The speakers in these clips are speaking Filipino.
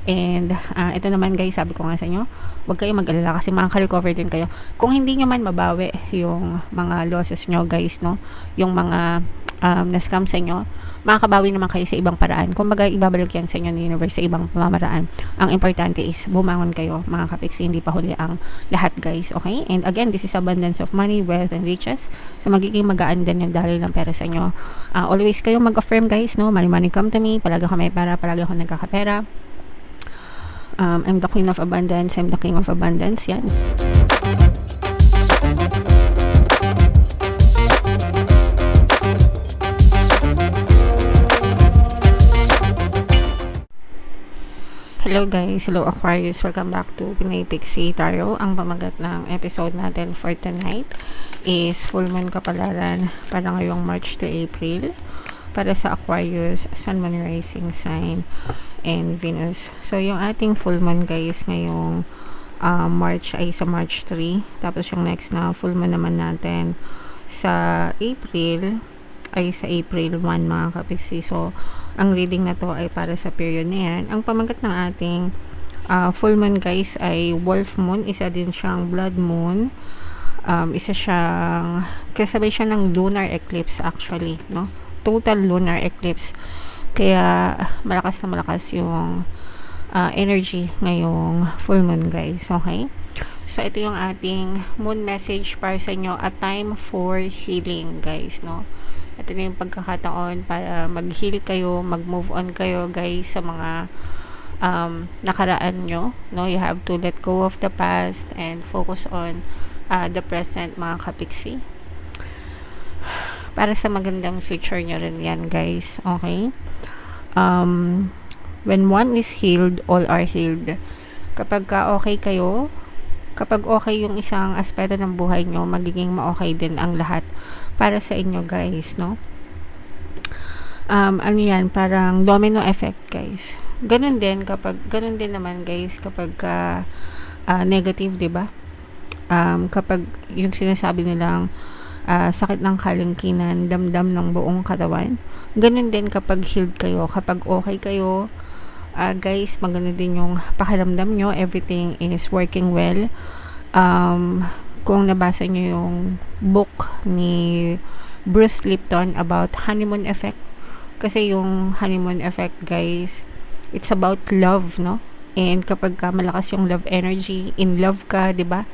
And ito naman guys, sabi ko nga sa inyo, huwag kayo mag-alala kasi makaka-recover din kayo. Kung hindi nyo man mabawi yung mga losses nyo guys, no, yung mga na-scam sa inyo, makakabawi naman kayo sa ibang paraan. Kumbaga, ibabalik yan sa inyo ng universe sa ibang pamamaraan. Ang importante is bumangon kayo mga kapiksi, hindi pa huli ang lahat guys, okay? And again, this is abundance of money, wealth, and riches. So magiging magaan din yung daloy ng pera sa inyo. Always kayo mag-affirm guys, no? Money, money come to me. Palagi ako may pera, palagi ako nagkakapera. I'm the queen of abundance, I'm the king of abundance. Yan. Hello guys, hello Aquarius, welcome back to Pinay Pixie Tarot. Ang pamagat ng episode natin for tonight is full moon kapalaran para ngayong March to April para sa Aquarius, Sun, Moon, Rising sign, and Venus. So yung ating full moon guys ngayong March ay sa March 3, tapos yung next na full moon naman natin sa April ay sa April 1 mga kapiksi. So ang reading na to ay para sa period na yan. Ang pamagat ng ating full moon guys ay wolf moon, isa din siyang blood moon, isa siyang kasabay siya ng lunar eclipse actually, no, total lunar eclipse, kaya malakas na malakas yung energy ngayong full moon guys, okay? So ito yung ating moon message para sa inyo, a time for healing guys, no. Ito na yung pagkakataon para mag-heal kayo, mag-move on kayo guys sa mga nakaraan nyo, no. You have to let go of the past and focus on the present mga kapiksi, para sa magandang future nyo rin yan guys, okay? When one is healed, all are healed. Kapag okay kayo, kapag okay yung isang aspeto ng buhay nyo, magiging ma-okay din ang lahat para sa inyo guys, no. Ano yan, parang domino effect guys. Ganun din naman guys kapag negative, 'di ba? Kapag yung sinasabi nilang sakit ng kalingkinan, damdam ng buong katawan, ganun din kapag healed kayo, kapag okay kayo, guys, maganda din yung pakiramdam nyo, everything is working well. Kung nabasa nyo yung book ni Bruce Lipton about honeymoon effect, kasi yung honeymoon effect guys, it's about love, no. And kapag malakas yung love energy, in love ka, 'di ba,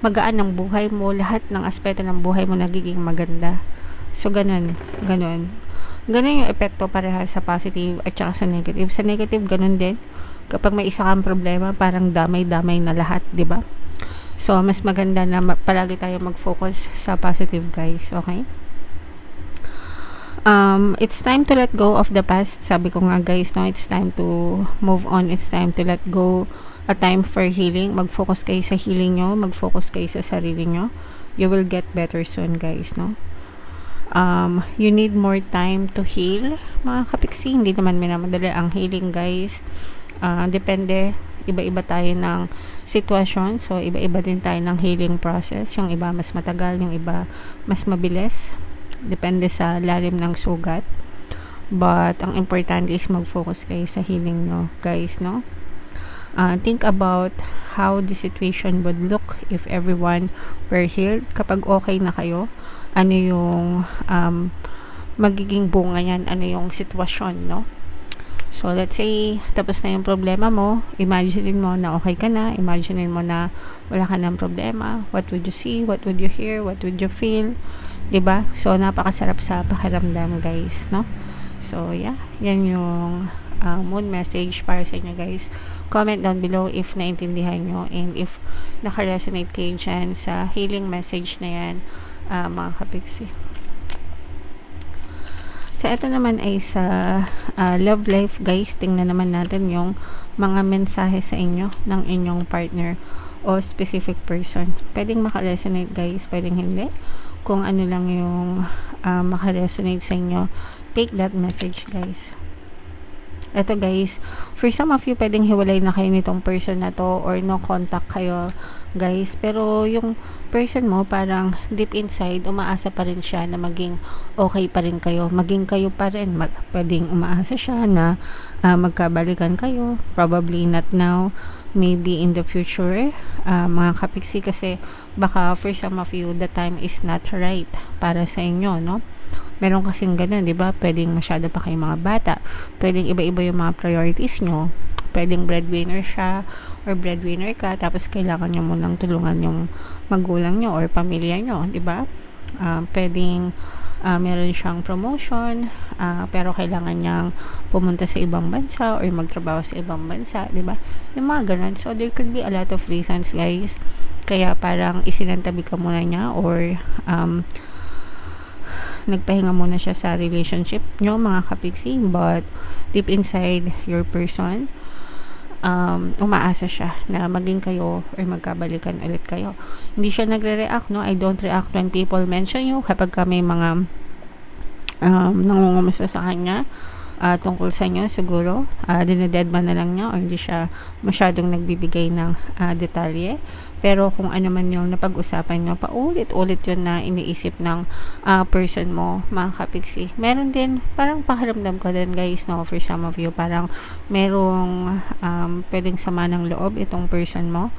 magaan ang buhay mo, lahat ng aspeto ng buhay mo nagiging maganda. So ganun yung epekto pareha sa positive at saka sa negative. Sa negative ganun din, kapag may isa kang problema, parang damay-damay na lahat, 'di ba? So mas maganda na palagi tayo mag-focus sa positive guys, okay? It's time to let go of the past. Sabi ko nga guys, no, it's time to move on, it's time to let go, a time for healing. Mag-focus kayo sa healing nyo, mag-focus kayo sa sarili nyo. You will get better soon guys, no. You need more time to heal mga kapiksi. Hindi naman minamadali ang healing guys. Depende, iba-iba tayo ng sitwasyon, so iba-iba din tayo ng healing process. Yung iba mas matagal, yung iba mas mabilis, depende sa lalim ng sugat. But ang importante is mag-focus kayo sa healing nyo guys, no. Think about how the situation would look if everyone were healed. Kapag okay na kayo, ano yung magiging bunga yan, ano yung sitwasyon, no. So let's say tapos na yung problema mo, imagine mo na okay ka na, imagine mo na wala ka ng problema. What would you see, what would you hear, what would you feel, 'di ba? So napakasarap sa pakiramdam guys, no. So yeah, yan yung moon message para sa inyo guys. Comment down below if naintindihan nyo and if naka-resonate kayo dyan sa healing message na yan, mga kapiksi. So ito naman ay sa love life guys. Tingnan naman natin yung mga mensahe sa inyo ng inyong partner o specific person. Pwedeng maka-resonate guys, pwedeng hindi. Kung ano lang yung maka-resonate sa inyo, take that message guys. Eto guys, for some of you, pwedeng hiwalay na kayo nitong person na to or no contact kayo guys. Pero yung person mo, parang deep inside, umaasa pa rin siya na maging okay pa rin kayo. Maging kayo pa rin. Pwedeng umaasa siya na magkabalikan kayo. Probably not now. Maybe in the future. Mga kapiksi, kasi baka for some of you, the time is not right para sa inyo, no? Meron kasing ganun, di ba? Pwedeng masyado pa kayong mga bata. Pwedeng iba-iba yung mga priorities nyo. Pwedeng breadwinner siya or breadwinner ka, tapos kailangan nyo munang tulungan yung magulang nyo or pamilya nyo, di ba? Pwedeng meron siyang promotion, pero kailangan niyang pumunta sa ibang bansa or magtrabaho sa ibang bansa, di ba? Yung mga ganun. So, there could be a lot of reasons, guys. Kaya parang isinantabi ka muna niya or nagpahinga muna siya sa relationship nyo, mga kapiksi, but deep inside your person, umaasa siya na maging kayo or magkabalikan ulit kayo. Hindi siya nagre-react, no? I don't react when people mention you kapag may mga nangungumusta sa kanya tungkol sa inyo, siguro dinededman na lang niya or hindi siya masyadong nagbibigay ng detalye. Pero kung ano man yung napag-usapan nyo, paulit-ulit yun na iniisip ng person mo, mga kapiksi. Meron din, parang pakiramdam ko din, guys, no, for some of you, parang merong pwedeng sama ng loob itong person mo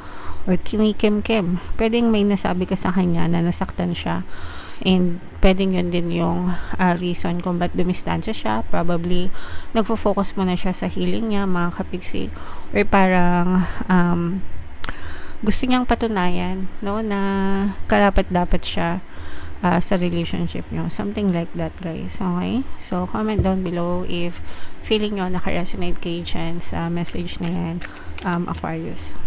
or kinikim-kim. Pwedeng may nasabi ka sa kanya na nasaktan siya, and pwedeng yun din yung reason kung ba't dumistansya siya. Probably nagfo-focus muna siya sa healing niya, mga kapiksi, or parang gusto niyang patunayan, no, na karapat-dapat siya sa relationship nyo. Something like that, guys. Okay? So, comment down below if feeling nyo naka-resonate kayo dyan sa message na yan, Aquarius.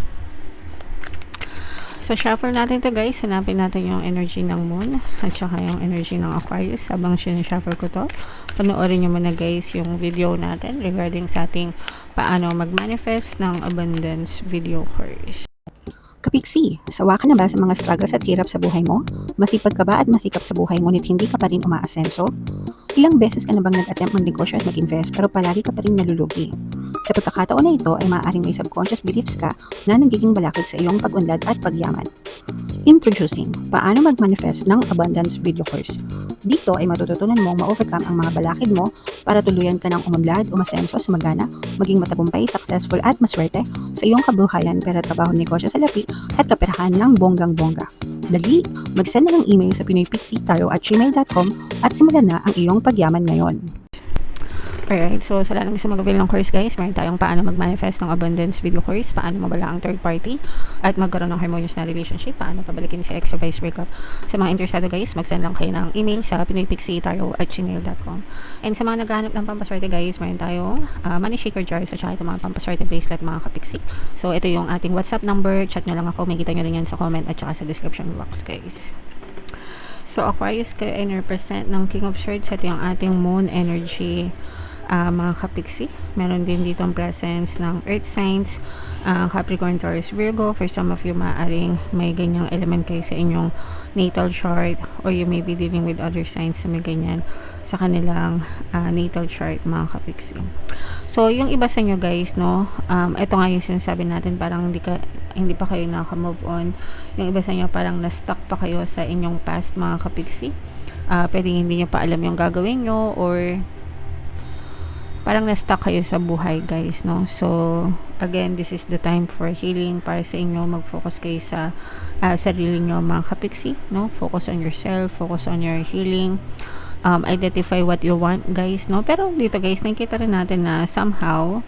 So, shuffle natin to, guys. Hanapin natin yung energy ng moon at saka yung energy ng Aquarius. Habang sinushuffle ko to, panoorin nyo muna, guys, yung video natin regarding sa ating paano mag-manifest ng abundance video course. Kapiksi, sawa ka na ba sa mga struggles at hirap sa buhay mo? Masipag ka ba at masikap sa buhay ngunit hindi ka pa rin umaasenso? Ilang beses ka na bang nag-attempt magnegosyo at mag-invest pero palagi ka pa rin nalulugi? Sa pagkakataon na ito ay maaaring may subconscious beliefs ka na nagiging balakid sa iyong pag-unlad at pagyaman. Introducing, paano mag-manifest ng abundance video course. Dito ay matututunan mong ma-overcome ang mga balakid mo para tuluyan ka ng umunlad, umasenso, sumagana, maging matagumpay, successful at maswerte sa iyong kabuhayan, pera, trabaho, negosyo sa lapi at kaperahan ng bonggang-bongga. Dali, mag-send na ng email sa pinoypixie@gmail.com at simulan na ang iyong pagyaman ngayon. Alright, so sa lahat ng gusto mag-avail ng course, guys, meron tayong paano mag-manifest ng abundance video course, paano mawala ang third party at magkaroon ng harmonious na relationship, paano pabalikin si ex o vice breakup. Sa mga interesado, guys, mag-send lang kayo ng email sa pinoypixie@gmail.com. And sa mga naghahanap ng pampaswerte, guys, meron tayong money shaker jars at saka itong mga pampaswerte bracelet, mga kapiksi. So ito yung ating WhatsApp number, chat nyo lang ako, may kita nyo rin yan sa comment at saka sa description box, guys. So Aquarius, kayo ay represent ng King of Swords. Ito yung ating moon energy, mga kapiksi. Meron din dito ang presence ng earth signs, Capricorn, Taurus, Virgo. For some of you, maaaring may ganyang element kayo sa inyong natal chart, or you may be dealing with other signs na may ganyan sa kanilang natal chart, mga kapiksi. So yung iba sa inyo, guys, no, ito nga yung sinasabi natin, parang hindi pa kayo naka-move on. Yung iba sa inyo parang na-stuck pa kayo sa inyong past, mga kapiksi. Pwedeng hindi nyo pa alam yung gagawin nyo, or parang na-stuck kayo sa buhay, guys, no? So, again, this is the time for healing para sa inyo. Mag-focus kayo sa sarili nyo, mga kapiksi, no? Focus on yourself, focus on your healing. Identify what you want, guys, no? Pero dito, guys, nakikita rin natin na somehow,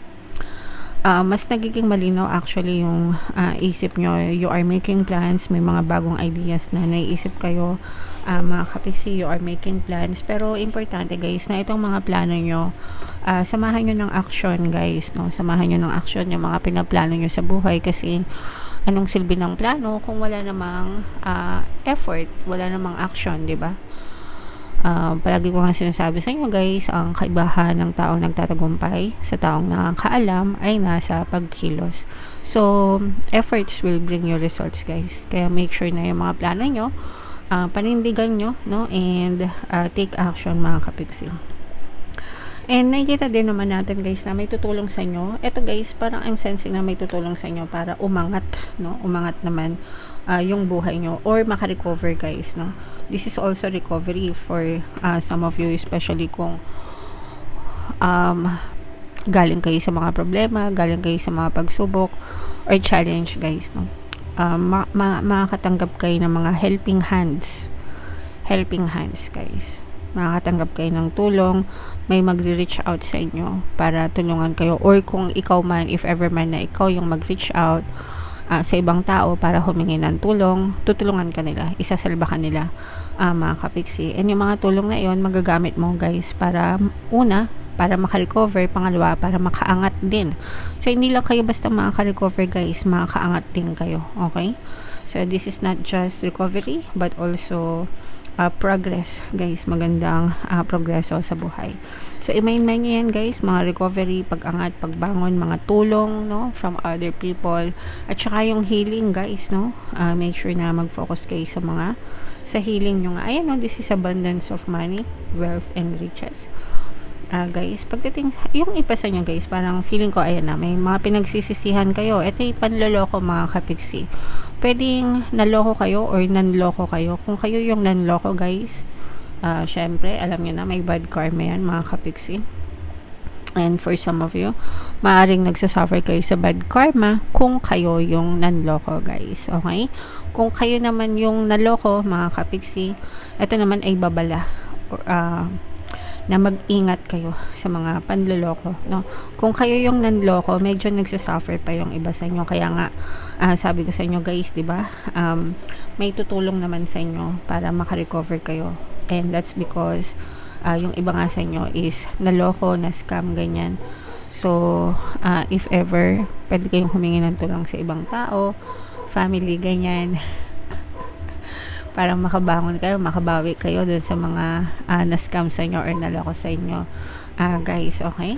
mas nagiging malinaw actually yung isip nyo. You are making plans, may mga bagong ideas na naiisip kayo, mga kapiksi, you are making plans. Pero importante, guys, na itong mga plano nyo, samahan nyo ng action, guys, no? Samahan nyo ng action yung mga pinaplano nyo sa buhay, kasi anong silbi ng plano kung wala namang effort, wala namang action, di ba? Palagi ko nga sinasabi sa inyo, guys, ang kaibahan ng taong nagtatagumpay sa taong nakakaalam ay nasa pagkilos. So, efforts will bring you results, guys. Kaya make sure na yung mga plano nyo, panindigan nyo, no? And take action, mga kapiksi. And nakikita din naman natin guys na may tutulong sa inyo. Ito guys, parang I'm sensing na may tutulong sa inyo para umangat, no? Umangat naman yung buhay nyo or makarecover guys, no? This is also recovery for some of you, especially kung galing kayo sa mga problema, galing kayo sa mga pagsubok or challenge guys, no? Makakatanggap kayo ng mga helping hands guys. Makakatanggap kayo ng tulong, may magre-reach out sa inyo para tulungan kayo, or kung ikaw man, if ever man na ikaw yung mag-reach out sa ibang tao para humingi ng tulong, tutulungan ka nila, isasalba ka nila, mga kapiksi. And yung mga tulong na yon magagamit mo guys para una, para makarecover, pangalawa, para makaangat din. So, hindi lang kayo basta makaka-recover guys, makakaangat din kayo, okay? So, this is not just recovery, but also progress guys, magandang progreso sa buhay. So, i-main nyo yan guys, mga recovery, pag-angat, pagbangon, mga tulong, no, from other people, at saka yung healing guys, no, make sure na mag-focus kayo sa healing nyo nga. Ayan, no, this is abundance of money, wealth, and riches. Guys, pagdating yung iba sa inyo guys, parang feeling ko ayan na, may mga pinagsisisihan kayo. Ito yung panloloko mga kapiksi. Pwedeng naloko kayo or nanloko kayo. Kung kayo yung nanloko guys, syempre alam niyo na may bad karma yan mga kapiksi. And for some of you, maaring nagsasuffer kayo sa bad karma kung kayo yung nanloko guys, okay? Kung kayo naman yung naloko mga kapiksi, ito naman ay babala, na mag-ingat kayo sa mga panloloko, no? Kung kayo yung nanloko, medyo nagsasuffer pa yung iba sa inyo. Kaya nga, sabi ko sa inyo guys, di ba? May tutulong naman sa inyo para makarecover kayo. And that's because yung iba nga sa inyo is naloko, na-scam, ganyan. So, if ever, pwede kayong humingi ng tulong sa ibang tao, family, ganyan. Para makabangon kayo, makabawi kayo dun sa mga na-scam sa inyo or naloko sa inyo, guys, okay?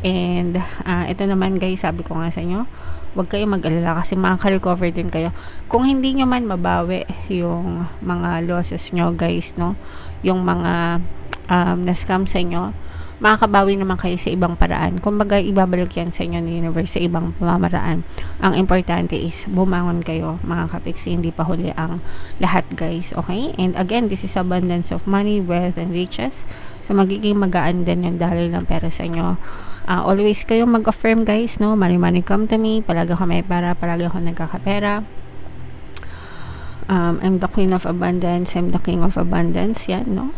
And ito naman guys, sabi ko nga sa inyo, huwag kayo mag-alala kasi makaka-recover din kayo. Kung hindi nyo man mabawi yung mga losses nyo guys, no, yung mga na-scam sa inyo, makakabawi naman kayo sa ibang paraan. Kumbaga, ibabalik yan sa inyo ni universe sa ibang pamamaraan. Ang importante is bumangon kayo mga kapiksi, hindi pa huli ang lahat guys, okay? And again, this is abundance of money, wealth, and riches. So, magiging magaan din yung daloy ng pera sa inyo. Always kayo mag-affirm guys, no? Money, money come to me. Palagi ako may pera, palagi ako nagkakapera. I'm the queen of abundance, I'm the king of abundance, yan, no?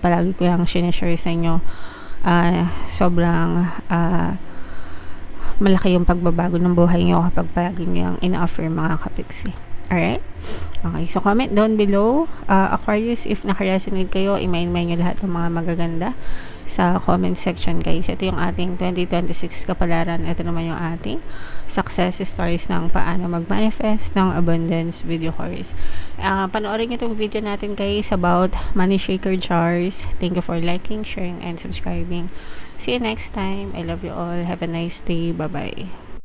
Palagi ko yung sinashare sa inyo. Sobrang malaki yung pagbabago ng buhay nyo kapag palagi nyo yung ina-affirm mga kapiksi. Alright? Okay, so comment down below. Aquarius, if naka-resonate kayo, i-main nyo lahat ng mga magaganda sa comment section guys. Ito yung ating 2026 kapalaran. Ito naman yung ating success stories ng paano mag-manifest ng abundance video course. Panoorin nyo itong video natin guys about money shaker jars. Thank you for liking, sharing, and subscribing. See you next time. I love you all. Have a nice day. Bye-bye.